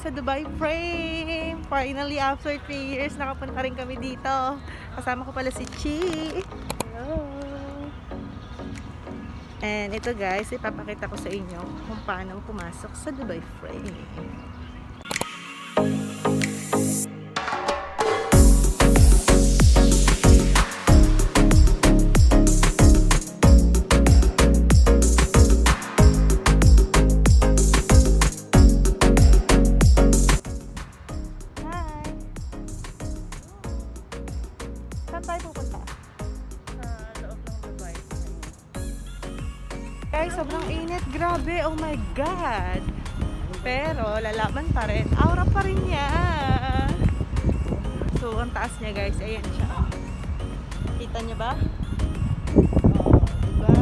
kami sa Dubai Frame. Finally, after 3 years, nakapunta rin kami dito. Kasama ko pala si Chi. Hello. And ito guys, ipapakita ko sa inyo kung paano pumasok sa Dubai Frame. Saan tayo pupunta? Sa loob ng Dubai. Guys, sobrang init. Grabe. Oh my God. Pero, lalaban pa rin. Aura pa rin yan. So, ang taas niya guys. Ayan siya. Kita niyo ba? Oh, diba?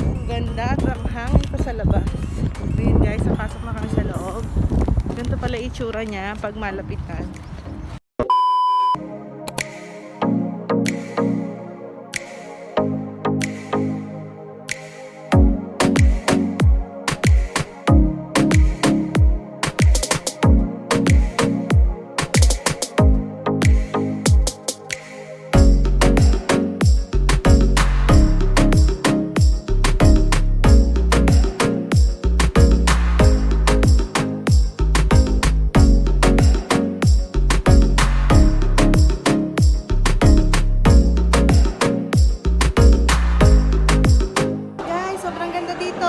Ang ganda at ang hangin pa sa labas. Ayan guys, napasok na kami sa loob. Ganito pala itsura niya pag malapitan.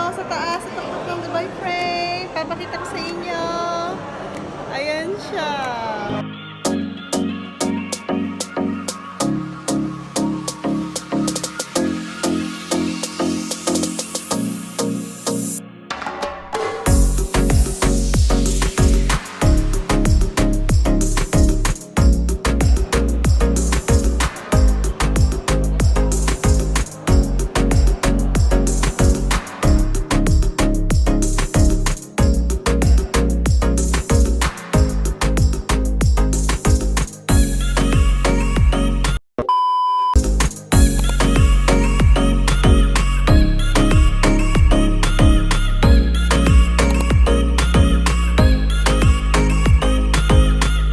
Sa taas, sa tuktok ng Dubai Frame. Papakita ko sa inyo. Ayan siya.